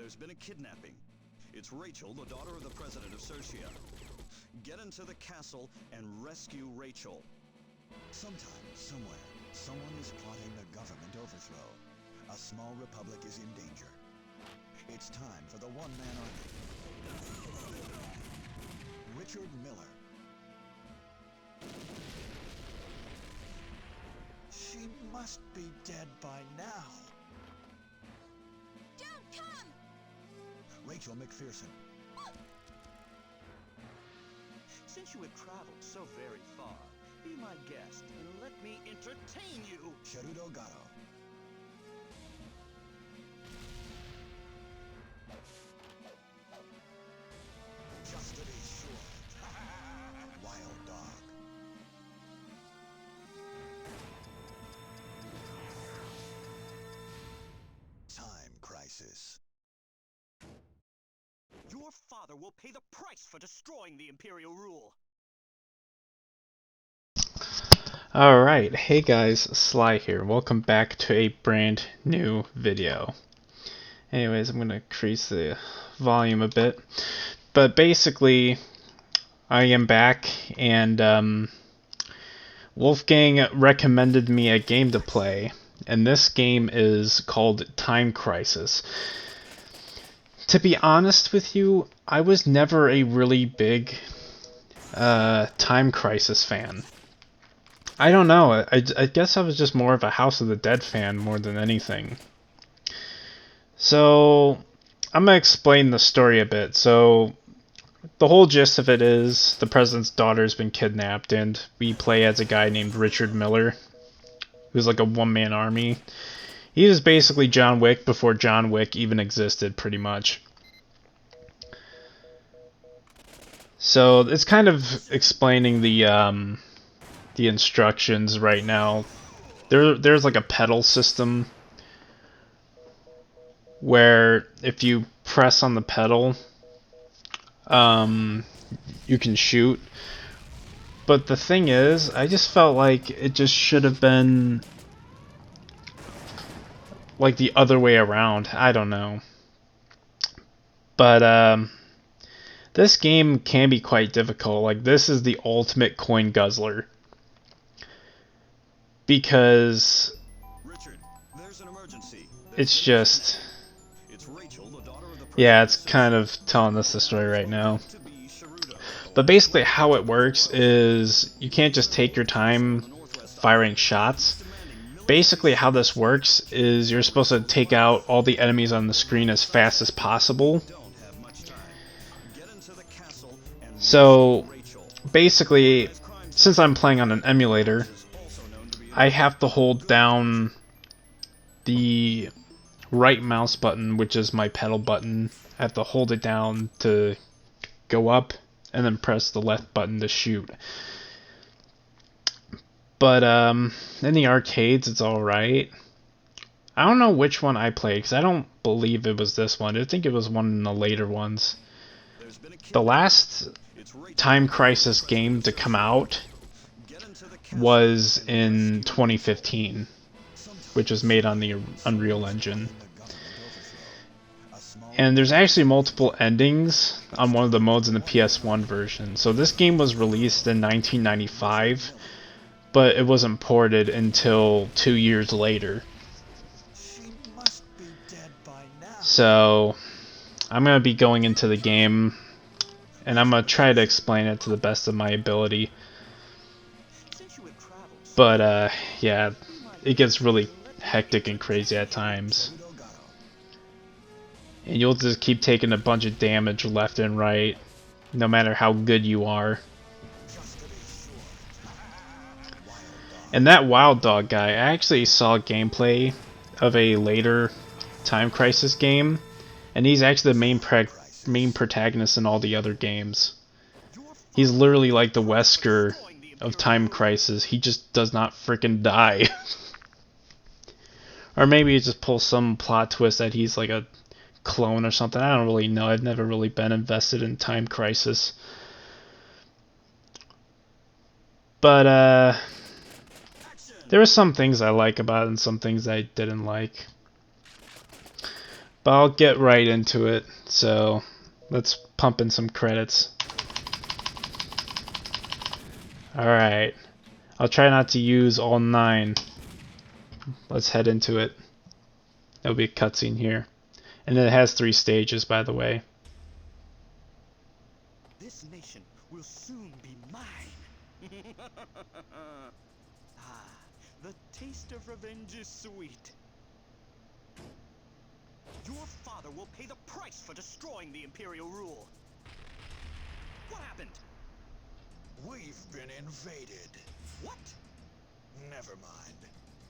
There's been a kidnapping. It's Rachel, the daughter of the president of Cercia. Get into the castle and rescue Rachel. Sometime, somewhere, someone is plotting a government overthrow. A small republic is in danger. It's time for the one-man army. Richard Miller. She must be dead by now. Don't come! Rachel McPherson. Since you have traveled so very far, be my guest and let me entertain you. Cherudo Gatto. Just to be sure. Wild Dog. Time Crisis. Your father will pay the price for destroying the Imperial rule. Alright, hey guys, Sly here. Welcome back to a brand new video. Anyways, I'm going to increase the volume a bit. But basically, I am back, and Wolfgang recommended me a game to play. And this game is called Time Crisis. To be honest with you, I was never a really big Time Crisis fan. I don't know, I guess I was just more of a House of the Dead fan more than anything. So, I'm going to explain the story a bit. So, the whole gist of it is the president's daughter's been kidnapped, and we play as a guy named Richard Miller, who's like a one-man army. He is basically John Wick before John Wick even existed, pretty much. So, it's kind of explaining the instructions right now. There's like a pedal system where if you press on the pedal, you can shoot. But the thing is, I just felt like it just should have been like the other way around. I don't know. But this game can be quite difficult. Like, this is the ultimate coin guzzler. Because Richard, there's an emergency. it's just... It's Rachel, the daughter of the Yeah, it's kind of telling us the story right now. to be Cherudo. But basically how it works is you can't just take your time firing shots. Basically how this works is you're supposed to take out all the enemies on the screen as fast as possible. Don't have much time. Get into the castle and So Rachel. basically, since I'm playing on an emulator, I have to hold down the right mouse button, which is my pedal button. I have to hold it down to go up, and then press the left button to shoot. But in the arcades, it's alright. I don't know which one I played, because I don't believe it was this one. I think it was one of the later ones. The last Time Crisis game to come out was in 2015, which was made on the Unreal Engine. And there's actually multiple endings on one of the modes in the PS1 version. So this game was released in 1995, but it wasn't ported until 2 years later. So I'm going to be going into the game, and I'm going to try to explain it to the best of my ability. But yeah, it gets really hectic and crazy at times. And you'll just keep taking a bunch of damage left and right, no matter how good you are. And that Wild Dog guy, I actually saw gameplay of a later Time Crisis game, and he's actually the main protagonist in all the other games. He's literally like the Wesker of Time Crisis. He just does not frickin' die. Or maybe he just pulls some plot twist that he's like a clone or something. I don't really know. I've never really been invested in Time Crisis. But there were some things I like about it and some things I didn't like. But I'll get right into it, so let's pump in some credits. Alright. I'll try not to use all 9. Let's head into it. There'll be a cutscene here. And it has 3 stages, by the way. This nation will soon be mine. Ah, the taste of revenge is sweet. Your father will pay the price for destroying the Imperial rule. What happened? We've been invaded. What? Never mind.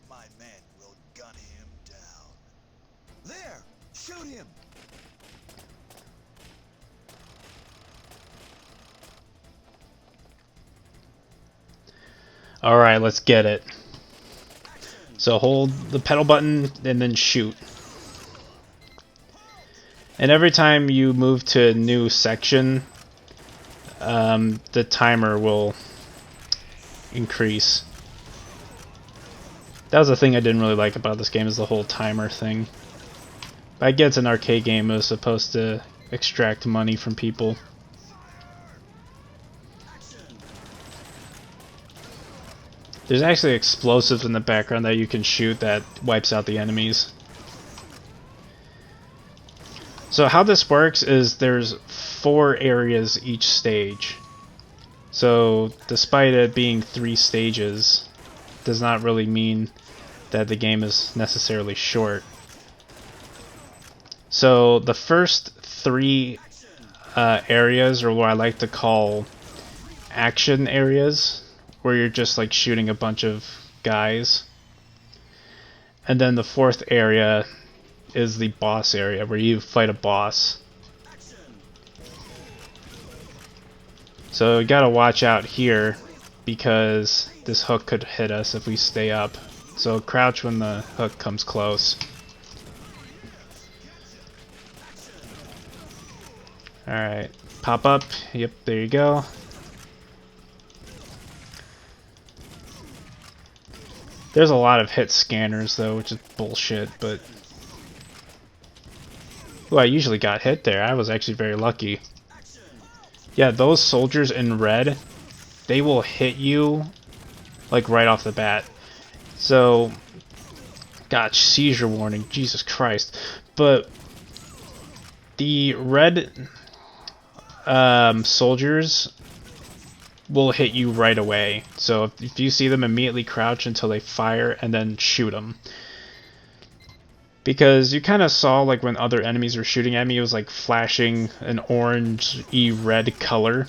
My men will gun him down. There! Shoot him! Alright, let's get it. So hold the pedal button and then shoot. And every time you move to a new section, the timer will increase. That was the thing I didn't really like about this game, is the whole timer thing. But I guess it's an arcade game. It was supposed to extract money from people. There's actually explosives in the background that you can shoot that wipes out the enemies. So how this works is there's 4 areas each stage. So despite it being 3 stages, does not really mean that the game is necessarily short. So the first 3 areas are what I like to call action areas, where you're just like shooting a bunch of guys. And then the 4th area is the boss area, where you fight a boss. So you gotta watch out here, because this hook could hit us if we stay up. So crouch when the hook comes close. Alright, pop up. Yep, there you go. There's a lot of hit scanners though, which is bullshit, but... Ooh, I usually got hit there. I was actually very lucky. Yeah, those soldiers in red, they will hit you like right off the bat. So, gosh, seizure warning, Jesus Christ. But the red soldiers will hit you right away. So if you see them, immediately crouch until they fire and then shoot them. Because you kind of saw, like, when other enemies were shooting at me, it was like flashing an orange-y red color.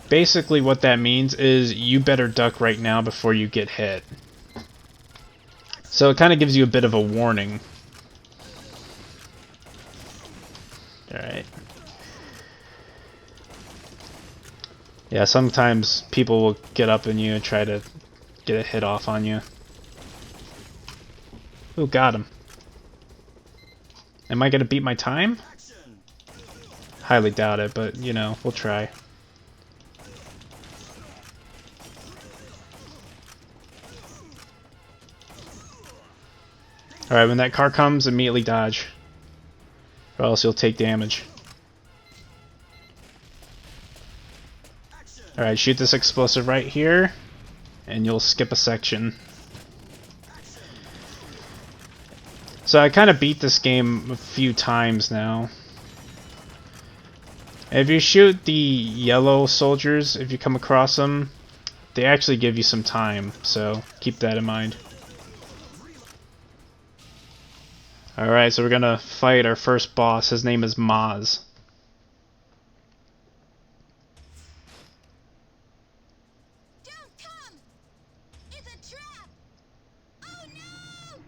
Basically what that means is you better duck right now before you get hit. So it kind of gives you a bit of a warning. Alright. Yeah, sometimes people will get up in you and try to get a hit off on you. Ooh, got him. Am I gonna beat my time? Highly doubt it, but, you know, we'll try. Alright, when that car comes, immediately dodge. Or else you'll take damage. Alright, shoot this explosive right here, and you'll skip a section. So I kind of beat this game a few times now. If you shoot the yellow soldiers, if you come across them, they actually give you some time, so keep that in mind. Alright, so we're gonna fight our first boss. His name is Maz. Don't come! It's a trap! Oh no!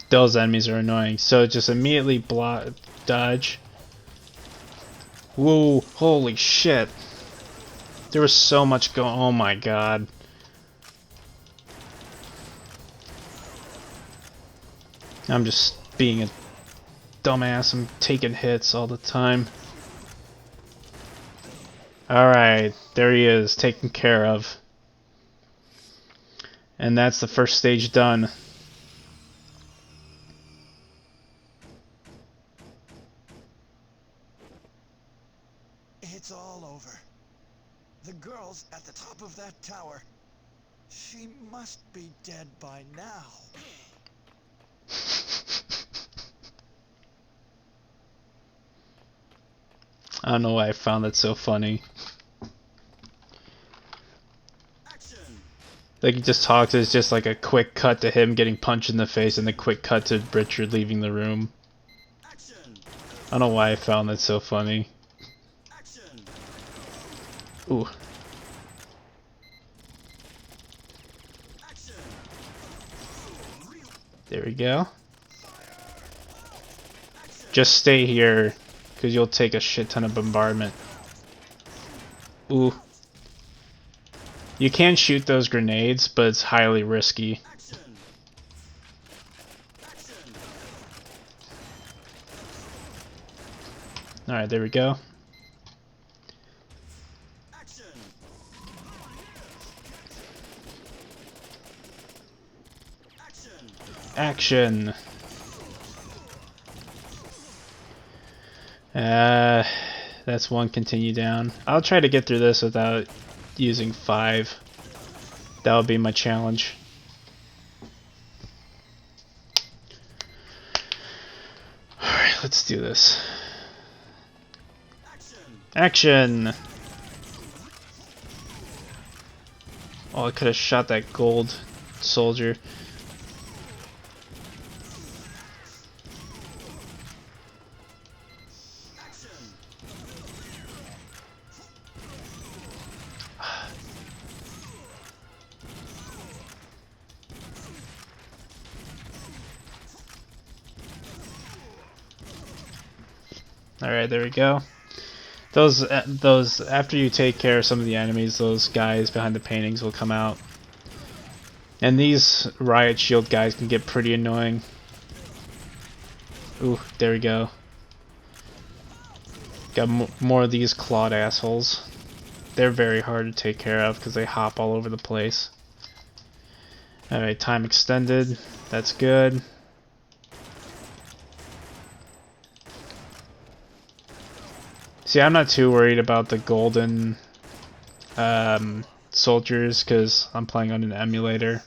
Those enemies are annoying, so just immediately block, dodge. Whoa, holy shit. There was so much going, oh my god. I'm just being a dumbass. I'm taking hits all the time. Alright, there he is, taken care of. And that's the first stage done. It's all over. The girl's at the top of that tower. She must be dead by now. I don't know why I found that so funny. Like he just talks, it's just like a quick cut to him getting punched in the face and the quick cut to Richard leaving the room. I don't know why I found that so funny. Ooh. There we go. Just stay here, because you'll take a shit ton of bombardment. Ooh. You can shoot those grenades, but it's highly risky. Alright, there we go. Action! That's one continue down. I'll try to get through this without using 5. That would be my challenge. Alright, let's do this. Action! Oh, I could have shot that gold soldier. Alright, there we go. Those after you take care of some of the enemies, those guys behind the paintings will come out. And these riot shield guys can get pretty annoying. Ooh, there we go. Got more of these clawed assholes. They're very hard to take care of because they hop all over the place. Alright, time extended. That's good. See, I'm not too worried about the golden soldiers because I'm playing on an emulator.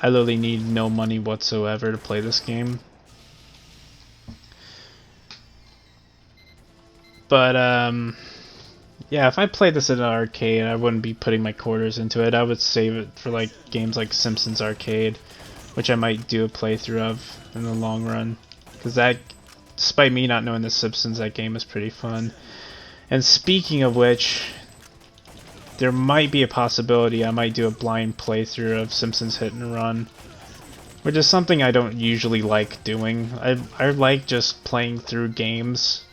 I literally need no money whatsoever to play this game. But yeah, if I played this in an arcade, I wouldn't be putting my quarters into it. I would save it for like games like Simpsons Arcade, which I might do a playthrough of in the long run, because that, despite me not knowing the Simpsons, that game is pretty fun. And speaking of which, there might be a possibility I might do a blind playthrough of Simpsons Hit and Run, which is something I don't usually like doing. I like just playing through games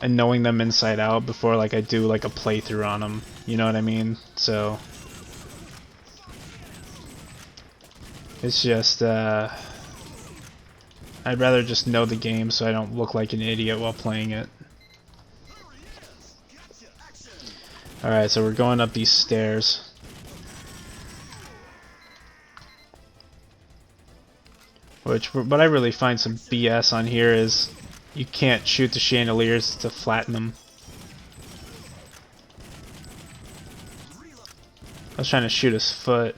and knowing them inside out before like I do like a playthrough on them. You know what I mean? So it's just I'd rather just know the game so I don't look like an idiot while playing it. Alright, so we're going up these stairs. What I really find some BS on here is you can't shoot the chandeliers to flatten them. I was trying to shoot his foot.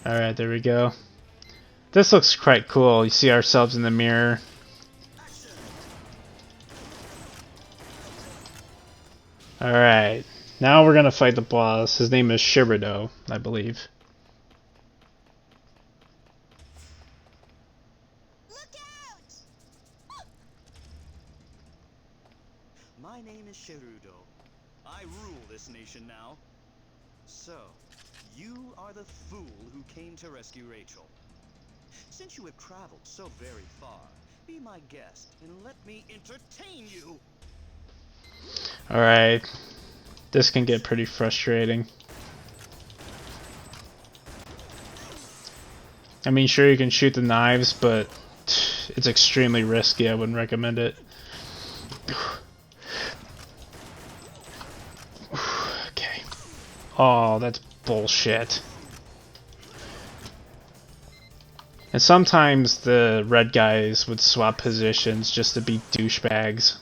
Alright, there we go. This looks quite cool. You see ourselves in the mirror. Alright, now we're gonna fight the boss. His name is Shirido, I believe. Look out! My name is Shirudo. I rule this nation now. So, you are the fool who came to rescue Rachel. Since you have traveled so very far, be my guest and let me entertain you. Alright, this can get pretty frustrating. I mean, sure you can shoot the knives, but it's extremely risky. I wouldn't recommend it. Oh, that's bullshit. And sometimes the red guys would swap positions just to be douchebags.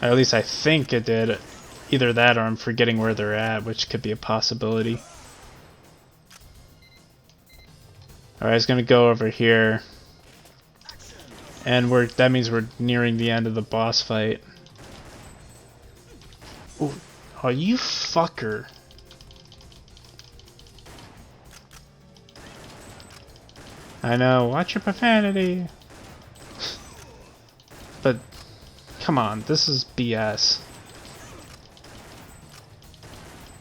Or at least I think it did. Either that or I'm forgetting where they're at, which could be a possibility. Alright, it's gonna go over here. And that means we're nearing the end of the boss fight. Ooh. Oh, you fucker. I know, watch your profanity. But, come on, this is BS.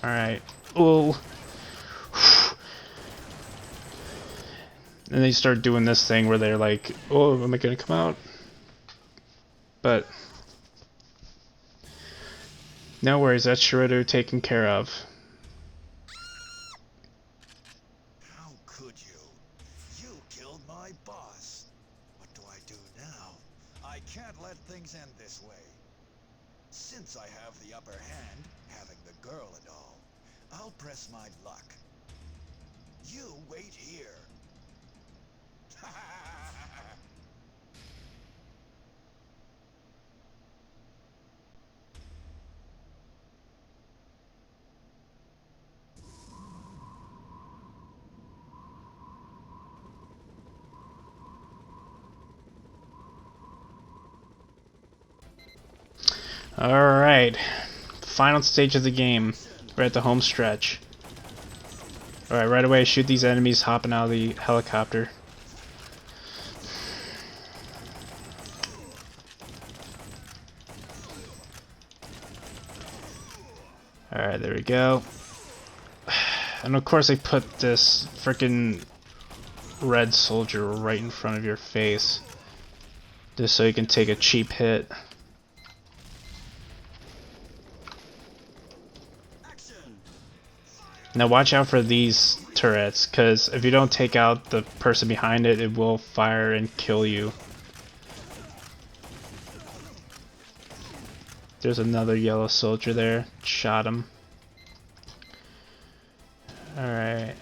Alright. Ooh. And they start doing this thing where they're like, oh, am I gonna come out? But no worries, that's Shredder taken care of. How could you? You killed my boss. What do I do now? I can't let things end this way. Since I have the upper hand, having the girl and all, I'll press my luck. You wait here. Alright. Final stage of the game. We're at the home stretch. Alright, right away shoot these enemies hopping out of the helicopter. Alright, there we go. And of course they put this frickin' red soldier right in front of your face. Just so you can take a cheap hit. Now watch out for these turrets, because if you don't take out the person behind it, it will fire and kill you. There's another yellow soldier there. Shot him. Alright.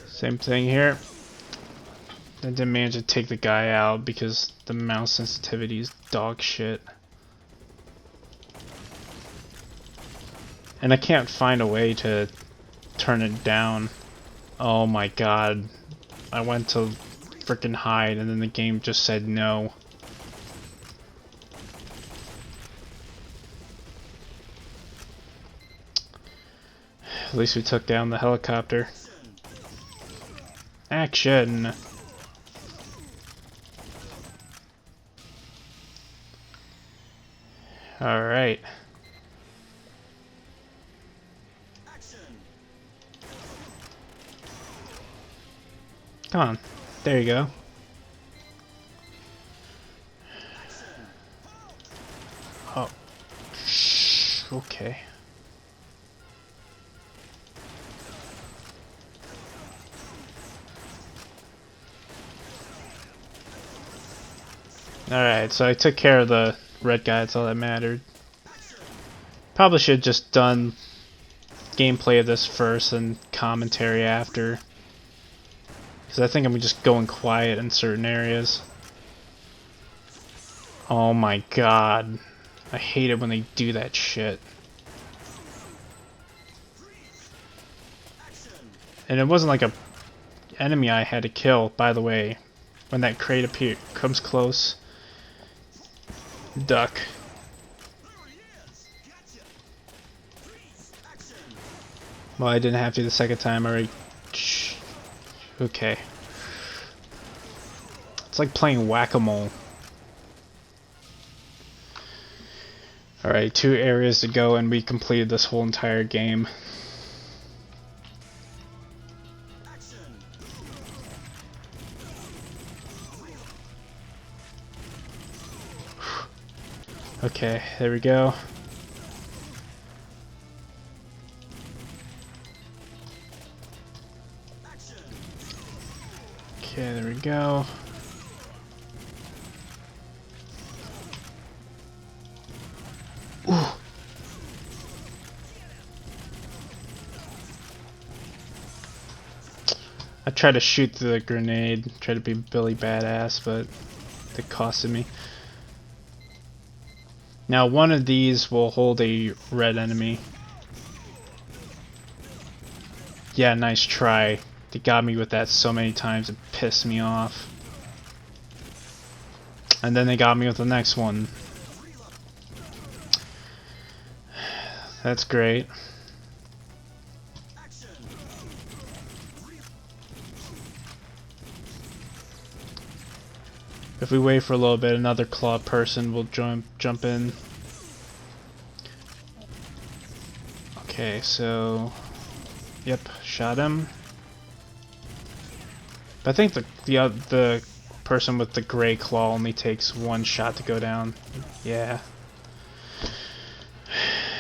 Same thing here. I didn't manage to take the guy out because the mouse sensitivity is dog shit. And I can't find a way to turn it down. Oh my god. I went to frickin' hide and then the game just said no. At least we took down the helicopter. Action! Alright. Come on. There you go. Oh. Shh. Okay. Alright, so I took care of the red guy, that's all that mattered. Probably should have just done gameplay of this first and commentary after. Because I think I'm just going quiet in certain areas. Oh my god. I hate it when they do that shit. And it wasn't like a enemy I had to kill, by the way. When that crate comes close. Duck. Well, I didn't have to the second time. Already. Okay. It's like playing whack-a-mole. Alright, 2 areas to go and we completed this whole entire game. Okay, there we go. Okay, there we go. Ooh. I tried to shoot the grenade, try to be Billy Badass, but it costed me. Now one of these will hold a red enemy. Yeah, nice try. They got me with that so many times, it pissed me off. And then they got me with the next one. That's great. If we wait for a little bit, another claw person will jump in. Okay, so yep, shot him. I think the person with the gray claw only takes one shot to go down. Yeah.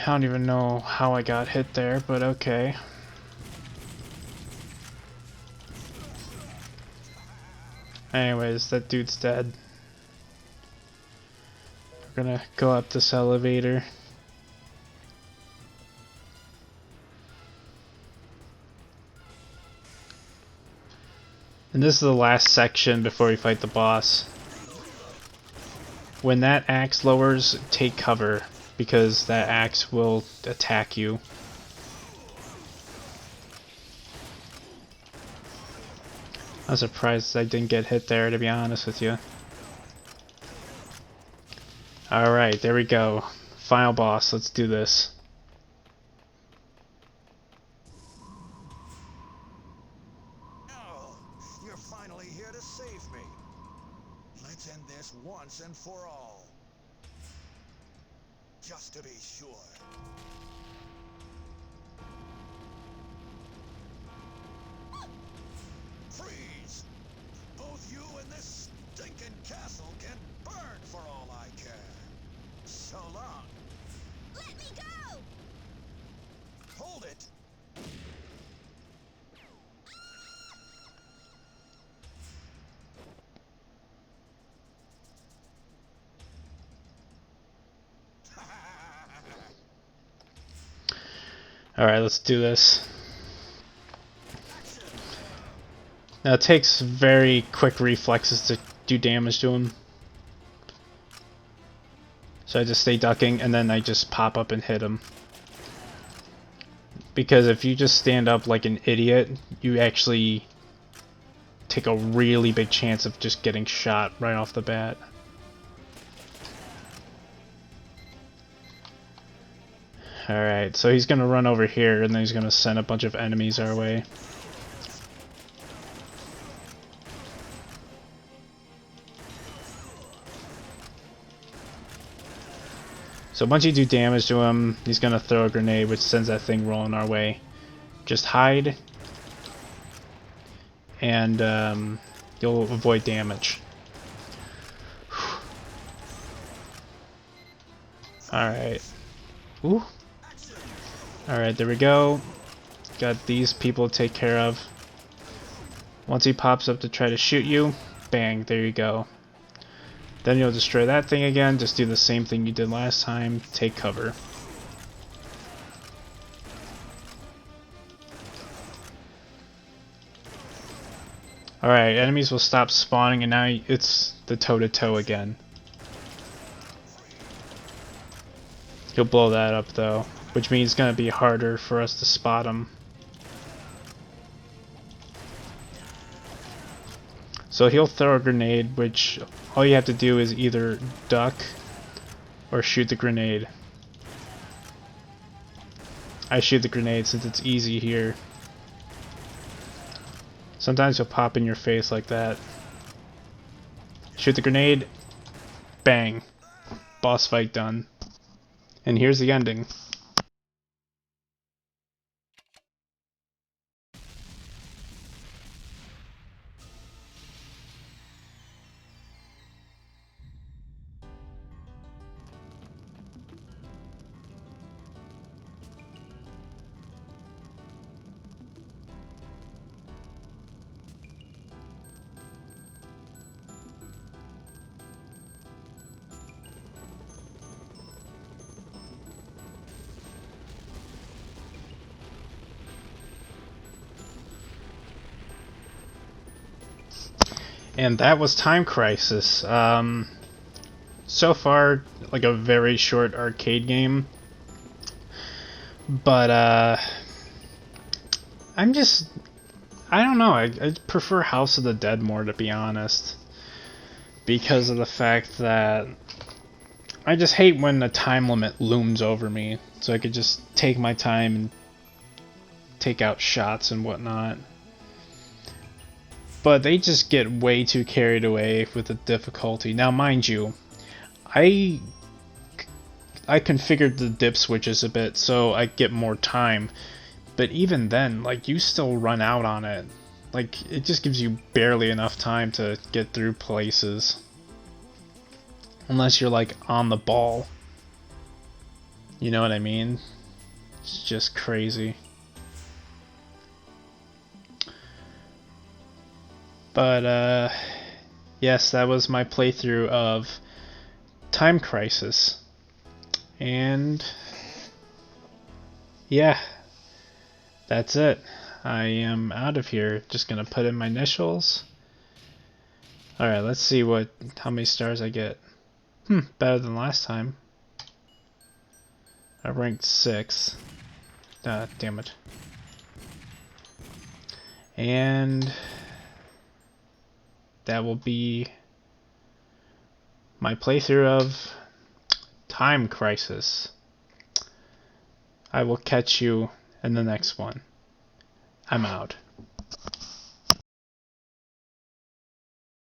I don't even know how I got hit there, but okay. Anyways, that dude's dead. We're gonna go up this elevator. And this is the last section before we fight the boss. When that axe lowers, take cover, because that axe will attack you. I'm surprised I didn't get hit there, to be honest with you. Alright, there we go. Final boss, let's do this. Oh, you're finally here to save me. Let's end this once and for all. Just to be sure. Freeze! Both you and this stinking castle can burn for all I care. So long. Let me go! Hold it! Alright, let's do this. Now it takes very quick reflexes to do damage to him. So I just stay ducking and then I just pop up and hit him. Because if you just stand up like an idiot, you actually take a really big chance of just getting shot right off the bat. Alright, so he's gonna run over here and then he's gonna send a bunch of enemies our way. So once you do damage to him, he's gonna throw a grenade which sends that thing rolling our way. Just hide, and you'll avoid damage. Alright. Ooh. Alright, there we go. Got these people to take care of. Once he pops up to try to shoot you, bang, there you go. Then you'll destroy that thing again, just do the same thing you did last time, take cover. Alright, enemies will stop spawning and now it's the toe-to-toe again. He'll blow that up though, which means it's gonna be harder for us to spot him. So he'll throw a grenade, which all you have to do is either duck or shoot the grenade. I shoot the grenade since it's easy here. Sometimes he'll pop in your face like that. Shoot the grenade, bang, boss fight done. And here's the ending. And that was Time Crisis. So far, like a very short arcade game. But, I don't know, I prefer House of the Dead more, to be honest. Because of the fact that I just hate when the time limit looms over me. So I could just take my time and take out shots and whatnot. But they just get way too carried away with the difficulty. Now, mind you, I configured the dip switches a bit so I get more time. But even then, like, you still run out on it. Like, it just gives you barely enough time to get through places. Unless you're, like, on the ball. You know what I mean? It's just crazy. But, yes, that was my playthrough of Time Crisis. And yeah, that's it. I am out of here. Just gonna put in my initials. Alright, let's see how many stars I get. Better than last time. I ranked 6. Damn it. And that will be my playthrough of Time Crisis. I will catch you in the next one. I'm out.